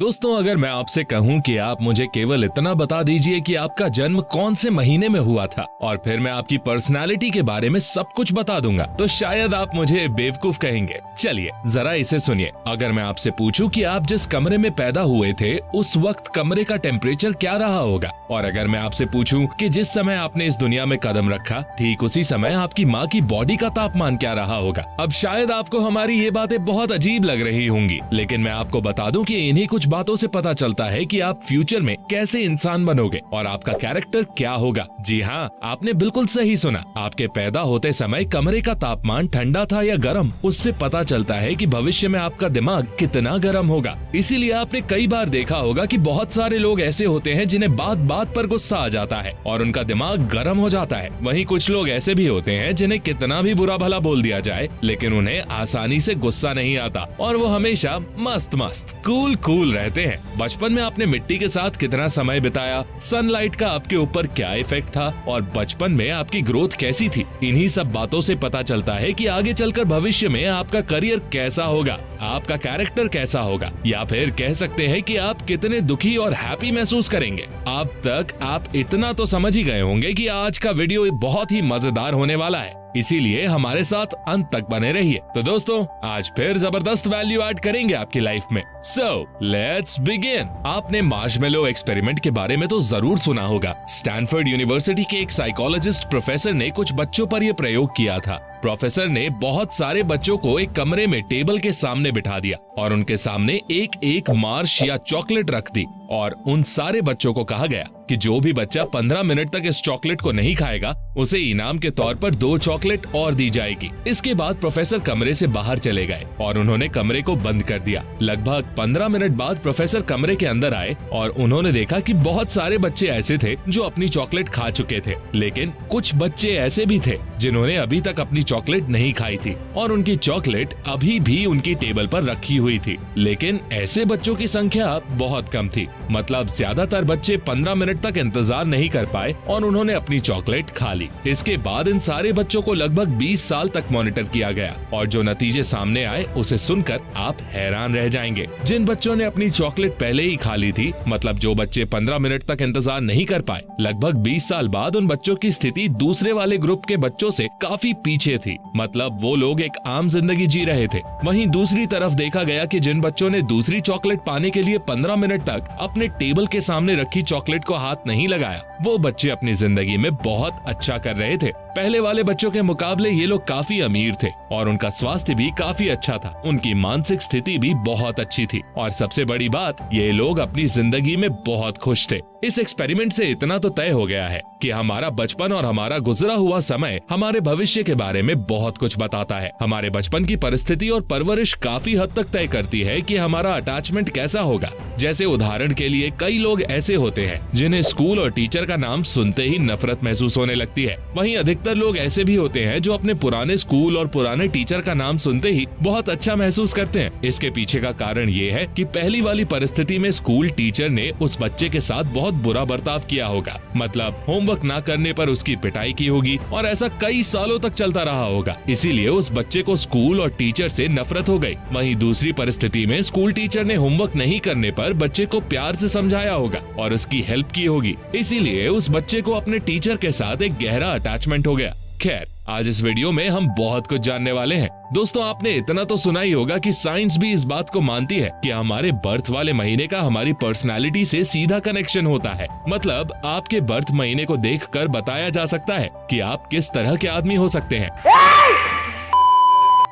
दोस्तों, अगर मैं आपसे कहूं कि आप मुझे केवल इतना बता दीजिए कि आपका जन्म कौन से महीने में हुआ था और फिर मैं आपकी पर्सनालिटी के बारे में सब कुछ बता दूंगा, तो शायद आप मुझे बेवकूफ कहेंगे। चलिए जरा इसे सुनिए। अगर मैं आपसे पूछूं कि आप जिस कमरे में पैदा हुए थे उस वक्त कमरे का टेम्परेचर क्या रहा होगा, और अगर मैं आपसे पूछूं कि जिस समय आपने इस दुनिया में कदम रखा ठीक उसी समय आपकी माँ की बॉडी का तापमान क्या रहा होगा। अब शायद आपको हमारी ये बातें बहुत अजीब लग रही होंगी, लेकिन मैं आपको बता दूं कि इन्हीं कुछ बातों से पता चलता है कि आप फ्यूचर में कैसे इंसान बनोगे और आपका कैरेक्टर क्या होगा। जी हाँ, आपने बिल्कुल सही सुना। आपके पैदा होते समय कमरे का तापमान ठंडा था या गर्म, उससे पता चलता है कि भविष्य में आपका दिमाग कितना गर्म होगा। इसीलिए आपने कई बार देखा होगा कि बहुत सारे लोग ऐसे होते हैं जिन्हें बात बात पर गुस्सा आ जाता है और उनका दिमाग गर्म हो जाता है। वहीं कुछ लोग ऐसे भी होते हैं जिन्हें कितना भी बुरा भला बोल दिया जाए लेकिन उन्हें आसानी से गुस्सा नहीं आता और वो हमेशा मस्त मस्त कूल रहते हैं। बचपन में आपने मिट्टी के साथ कितना समय बिताया, सनलाइट का आपके ऊपर क्या इफेक्ट था और बचपन में आपकी ग्रोथ कैसी थी, इन्हीं सब बातों से पता चलता है कि आगे चलकर भविष्य में आपका करियर कैसा होगा, आपका कैरेक्टर कैसा होगा, या फिर कह सकते हैं कि आप कितने दुखी और हैप्पी महसूस करेंगे। अब तक आप इतना तो समझ ही गए होंगे कि आज का वीडियो बहुत ही मजेदार होने वाला है, इसीलिए हमारे साथ अंत तक बने रहिए। तो दोस्तों, आज फिर जबरदस्त वैल्यू ऐड करेंगे आपकी लाइफ में। So let's begin. आपने मार्शमेलो एक्सपेरिमेंट के बारे में तो जरूर सुना होगा। स्टैनफोर्ड यूनिवर्सिटी के एक साइकोलॉजिस्ट प्रोफेसर ने कुछ बच्चों पर यह प्रयोग किया था। प्रोफेसर ने बहुत सारे बच्चों को एक कमरे में टेबल के सामने बिठा दिया और उनके सामने एक एक मार्श या चॉकलेट रख दी और उन सारे बच्चों को कहा गया कि जो भी बच्चा 15 मिनट तक इस चॉकलेट को नहीं खाएगा उसे इनाम के तौर पर 2 चॉकलेट और दी जाएगी। इसके बाद प्रोफेसर कमरे से बाहर चले गए और उन्होंने कमरे को बंद कर दिया। लगभग 15 मिनट बाद प्रोफेसर कमरे के अंदर आए और उन्होंने देखा कि बहुत सारे बच्चे ऐसे थे जो अपनी चॉकलेट खा चुके थे, लेकिन कुछ बच्चे ऐसे भी थे जिन्होंने अभी तक अपनी चॉकलेट नहीं खाई थी और उनकी चॉकलेट अभी भी उनकी टेबल पर रखी हुई थी। लेकिन ऐसे बच्चों की संख्या बहुत कम थी, मतलब ज्यादातर बच्चे 15 मिनट तक इंतजार नहीं कर पाए और उन्होंने अपनी चॉकलेट खा ली। इसके बाद इन सारे बच्चों को लगभग 20 साल तक मॉनिटर किया गया और जो नतीजे सामने आए उसे सुनकर आप हैरान रह जाएंगे। जिन बच्चों ने अपनी चॉकलेट पहले ही खा ली थी, मतलब जो बच्चे 15 मिनट तक इंतजार नहीं कर पाए, लगभग 20 साल बाद उन बच्चों की स्थिति दूसरे वाले ग्रुप के बच्चों से काफी पीछे थी, मतलब वो लोग एक आम जिंदगी जी रहे थे। वहीं दूसरी तरफ देखा गया कि जिन बच्चों ने दूसरी चॉकलेट पाने के लिए 15 मिनट तक अपने टेबल के सामने रखी चॉकलेट को हाथ नहीं लगाया, वो बच्चे अपनी जिंदगी में बहुत अच्छा कर रहे थे। पहले वाले बच्चों के मुकाबले ये लोग काफी अमीर थे और उनका स्वास्थ्य भी काफी अच्छा था, उनकी मानसिक स्थिति भी बहुत अच्छी थी और सबसे बड़ी बात, ये लोग अपनी जिंदगी में बहुत खुश थे। इस एक्सपेरिमेंट से इतना तो तय हो गया है कि हमारा बचपन और हमारा गुजरा हुआ समय हमारे भविष्य के बारे में बहुत कुछ बताता है। हमारे बचपन की परिस्थिति और परवरिश काफी हद तक तय करती है कि हमारा अटैचमेंट कैसा होगा। जैसे उदाहरण के लिए कई लोग ऐसे होते हैं जिन्हें स्कूल और टीचर का नाम सुनते ही नफरत महसूस होने लगती है। वहीं अधिकतर लोग ऐसे भी होते हैं जो अपने पुराने स्कूल और पुराने टीचर का नाम सुनते ही बहुत अच्छा महसूस करते हैं। इसके पीछे का कारण ये है कि पहली वाली परिस्थिति में स्कूल टीचर ने उस बच्चे के साथ बहुत बुरा बर्ताव किया होगा, मतलब होमवर्क ना करने पर उसकी पिटाई की होगी और ऐसा कई सालों तक चलता रहा होगा। इसीलिए उस बच्चे को स्कूल और टीचर से नफरत हो गई। वहीं दूसरी परिस्थिति में स्कूल टीचर ने होमवर्क नहीं करने पर बच्चे को प्यार से समझाया होगा और उसकी हेल्प की होगी, इसीलिए उस बच्चे को अपने टीचर के साथ एक गहरा अटैचमेंट हो गया। खैर, आज इस वीडियो में हम बहुत कुछ जानने वाले हैं। दोस्तों, आपने इतना तो सुना ही होगा कि साइंस भी इस बात को मानती है कि हमारे बर्थ वाले महीने का हमारी पर्सनालिटी से सीधा कनेक्शन होता है। मतलब आपके बर्थ महीने को देखकर बताया जा सकता है कि आप किस तरह के आदमी हो सकते हैं।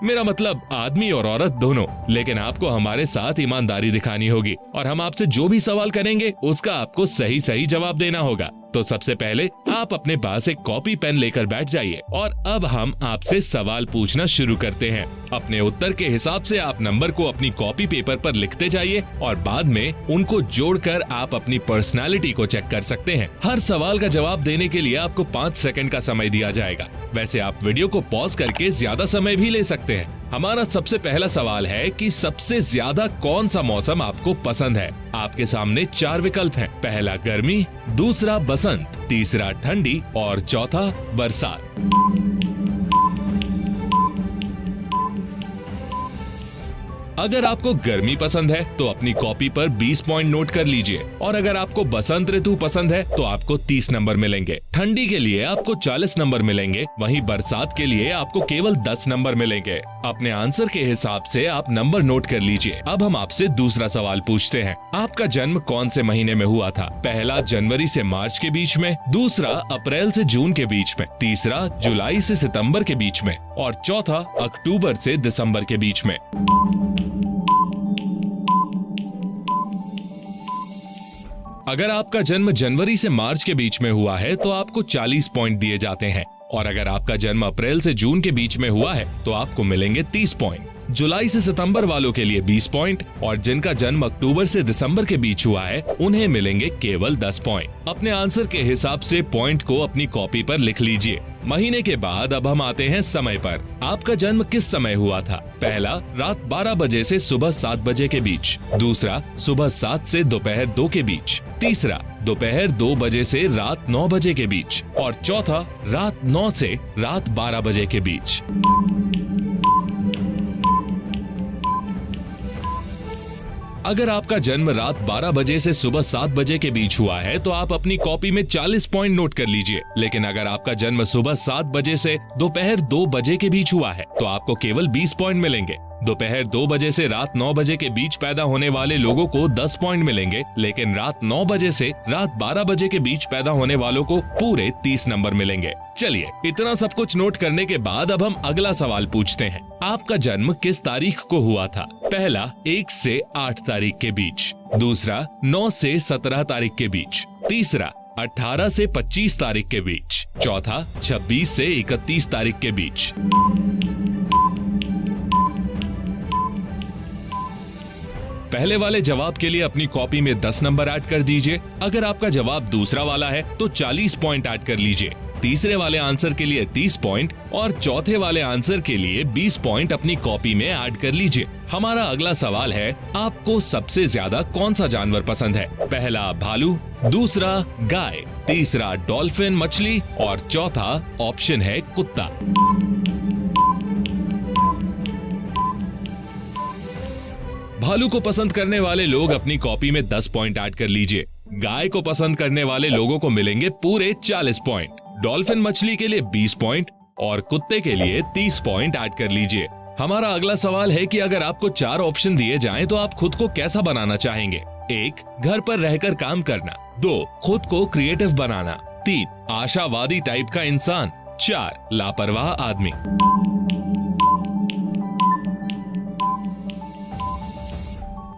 मेरा मतलब आदमी और औरत दोनों। लेकिन आपको हमारे साथ ईमानदारी दिखानी होगी और हम आपसे जो भी सवाल करेंगे उसका आपको सही सही जवाब देना होगा। तो सबसे पहले आप अपने पास एक कॉपी पेन लेकर बैठ जाइए और अब हम आपसे सवाल पूछना शुरू करते हैं। अपने उत्तर के हिसाब से आप नंबर को अपनी कॉपी पेपर पर लिखते जाइए और बाद में उनको जोड़कर आप अपनी पर्सनालिटी को चेक कर सकते हैं। हर सवाल का जवाब देने के लिए आपको 5 सेकंड का समय दिया जाएगा। वैसे आप वीडियो को पॉज करके ज्यादा समय भी ले सकते हैं। हमारा सबसे पहला सवाल है कि सबसे ज्यादा कौन सा मौसम आपको पसंद है। आपके सामने 4 विकल्प हैं। पहला गर्मी, दूसरा बसंत, तीसरा ठंडी और चौथा बरसात। अगर आपको गर्मी पसंद है तो अपनी कॉपी पर 20 पॉइंट नोट कर लीजिए, और अगर आपको बसंत ऋतु पसंद है तो आपको 30 नंबर मिलेंगे। ठंडी के लिए आपको 40 नंबर मिलेंगे, वहीं बरसात के लिए आपको केवल 10 नंबर मिलेंगे। अपने आंसर के हिसाब से आप नंबर नोट कर लीजिए। अब हम आपसे दूसरा सवाल पूछते हैं, आपका जन्म कौन से महीने में हुआ था? पहला जनवरी से मार्च के बीच में, दूसरा अप्रैल से जून के बीच में, तीसरा जुलाई से सितंबर के बीच में, और चौथा अक्टूबर से दिसंबर के बीच में। अगर आपका जन्म जनवरी से मार्च के बीच में हुआ है तो आपको 40 पॉइंट दिए जाते हैं, और अगर आपका जन्म अप्रैल से जून के बीच में हुआ है तो आपको मिलेंगे 30 पॉइंट। जुलाई से सितंबर वालों के लिए 20 पॉइंट, और जिनका जन्म अक्टूबर से दिसंबर के बीच हुआ है उन्हें मिलेंगे केवल 10 पॉइंट। अपने आंसर के हिसाब से पॉइंट को अपनी कॉपी पर लिख लीजिए। महीने के बाद अब हम आते हैं समय पर। आपका जन्म किस समय हुआ था? पहला रात 12 बजे से सुबह 7 बजे के बीच, दूसरा सुबह 7 से दोपहर 2 के बीच, तीसरा दोपहर 2 बजे से रात 9 बजे के बीच, और चौथा रात 9 से रात 12 बजे के बीच। अगर आपका जन्म रात 12 बजे से सुबह 7 बजे के बीच हुआ है तो आप अपनी कॉपी में 40 पॉइंट नोट कर लीजिए। लेकिन अगर आपका जन्म सुबह 7 बजे से दोपहर 2 बजे के बीच हुआ है तो आपको केवल 20 पॉइंट मिलेंगे। दोपहर 2 बजे से रात 9 बजे के बीच पैदा होने वाले लोगों को 10 पॉइंट मिलेंगे, लेकिन रात 9 बजे से रात 12 बजे के बीच पैदा होने वालों को पूरे 30 नंबर मिलेंगे। चलिए, इतना सब कुछ नोट करने के बाद अब हम अगला सवाल पूछते हैं, आपका जन्म किस तारीख को हुआ था? पहला 1 से 8 तारीख के बीच, दूसरा 9 से 17 तारीख के बीच, तीसरा 18 से 25 तारीख के बीच, चौथा 26 से 31 तारीख के बीच। पहले वाले जवाब के लिए अपनी कॉपी में 10 नंबर ऐड कर दीजिए। अगर आपका जवाब दूसरा वाला है तो 40 पॉइंट ऐड कर लीजिए। तीसरे वाले आंसर के लिए 30 पॉइंट और चौथे वाले आंसर के लिए 20 पॉइंट अपनी कॉपी में ऐड कर लीजिए। हमारा अगला सवाल है, आपको सबसे ज्यादा कौन सा जानवर पसंद है? पहला भालू, दूसरा गाय, तीसरा डॉल्फिन मछली, और चौथा ऑप्शन है कुत्ता। भालू को पसंद करने वाले लोग अपनी कॉपी में 10 पॉइंट ऐड कर लीजिए। गाय को पसंद करने वाले लोगों को मिलेंगे पूरे 40 पॉइंट। डॉल्फिन मछली के लिए 20 पॉइंट और कुत्ते के लिए 30 पॉइंट ऐड कर लीजिए। हमारा अगला सवाल है कि अगर आपको 4 ऑप्शन दिए जाएं तो आप खुद को कैसा बनाना चाहेंगे? 1. घर पर रहकर काम करना, 2. खुद को क्रिएटिव बनाना, 3. आशावादी टाइप का इंसान, 4. लापरवाह आदमी।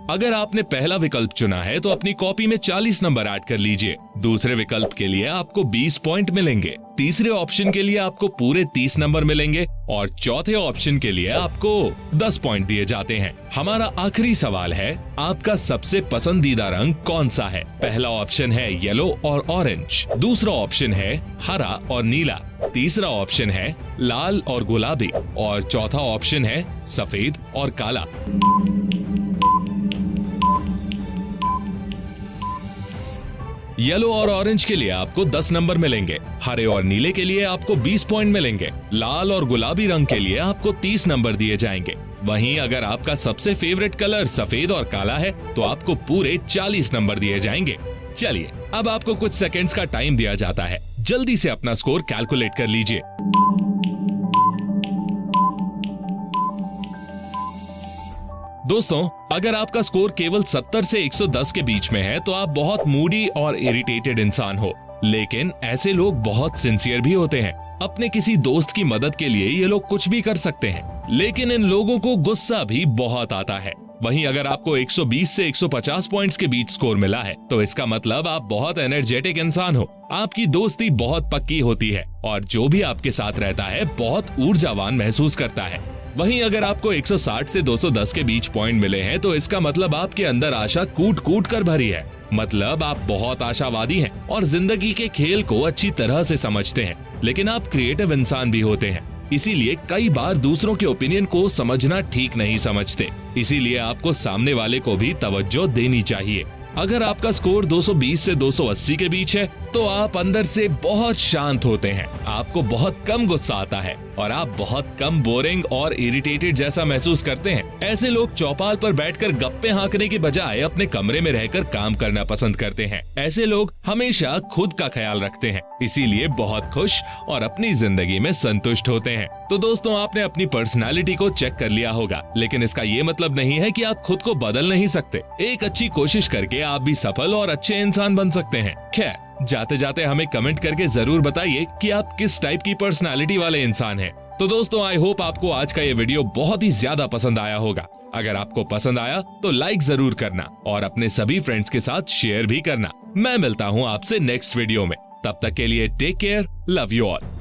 अगर आपने पहला विकल्प चुना है तो अपनी कॉपी में 40 नंबर ऐड कर लीजिए। दूसरे विकल्प के लिए आपको 20 पॉइंट मिलेंगे, तीसरे ऑप्शन के लिए आपको पूरे 30 नंबर मिलेंगे और चौथे ऑप्शन के लिए आपको 10 पॉइंट दिए जाते हैं। हमारा आखिरी सवाल है, आपका सबसे पसंदीदा रंग कौन सा है? पहला ऑप्शन है येलो और ऑरेंज, दूसरा ऑप्शन है हरा और नीला, तीसरा ऑप्शन है लाल और गुलाबी, और चौथा ऑप्शन है सफेद और काला। येलो और ऑरेंज के लिए आपको 10 नंबर मिलेंगे, हरे और नीले के लिए आपको 20 पॉइंट मिलेंगे, लाल और गुलाबी रंग के लिए आपको 30 नंबर दिए जाएंगे। वहीं अगर आपका सबसे फेवरेट कलर सफेद और काला है तो आपको पूरे 40 नंबर दिए जाएंगे। चलिए, अब आपको कुछ सेकंड्स का टाइम दिया जाता है, जल्दी से अपना स्कोर कैलकुलेट कर लीजिए। दोस्तों, अगर आपका स्कोर केवल 70 से 110 के बीच में है तो आप बहुत मूडी और इरिटेटेड इंसान हो। लेकिन ऐसे लोग बहुत सिंसियर भी होते हैं। अपने किसी दोस्त की मदद के लिए ये लोग कुछ भी कर सकते हैं, लेकिन इन लोगों को गुस्सा भी बहुत आता है। वहीं अगर आपको 120 से 150 पॉइंट्स के बीच स्कोर मिला है तो इसका मतलब आप बहुत एनर्जेटिक इंसान हो। आपकी दोस्ती बहुत पक्की होती है और जो भी आपके साथ रहता है बहुत ऊर्जावान महसूस करता है। वहीं अगर आपको 160 से 210 के बीच पॉइंट मिले हैं तो इसका मतलब आपके अंदर आशा कूट कूट कर भरी है। मतलब आप बहुत आशावादी हैं और जिंदगी के खेल को अच्छी तरह से समझते हैं। लेकिन आप क्रिएटिव इंसान भी होते हैं, इसीलिए कई बार दूसरों के ओपिनियन को समझना ठीक नहीं समझते। इसीलिए आपको सामने वाले को भी तवज्जो देनी चाहिए। अगर आपका स्कोर 220 से 280 के बीच है तो आप अंदर से बहुत शांत होते हैं, आपको बहुत कम गुस्सा आता है और आप बहुत कम बोरिंग और इरिटेटेड जैसा महसूस करते हैं। ऐसे लोग चौपाल पर बैठकर गप्पे हाँकने के बजाय अपने कमरे में रहकर काम करना पसंद करते हैं। ऐसे लोग हमेशा खुद का ख्याल रखते हैं, इसीलिए बहुत खुश और अपनी जिंदगी में संतुष्ट होते हैं। तो दोस्तों, आपने अपनी पर्सनालिटी को चेक कर लिया होगा, लेकिन इसका ये मतलब नहीं है कि आप खुद को बदल नहीं सकते। एक अच्छी कोशिश करके आप भी सफल और अच्छे इंसान बन सकते हैं। खैर, जाते जाते हमें कमेंट करके जरूर बताइए कि आप किस टाइप की पर्सनालिटी वाले इंसान हैं। तो दोस्तों, आई होप आपको आज का ये वीडियो बहुत ही ज्यादा पसंद आया होगा। अगर आपको पसंद आया तो लाइक जरूर करना और अपने सभी फ्रेंड्स के साथ शेयर भी करना। मैं मिलता हूँ आपसे नेक्स्ट वीडियो में। तब तक के लिए take care, love you all.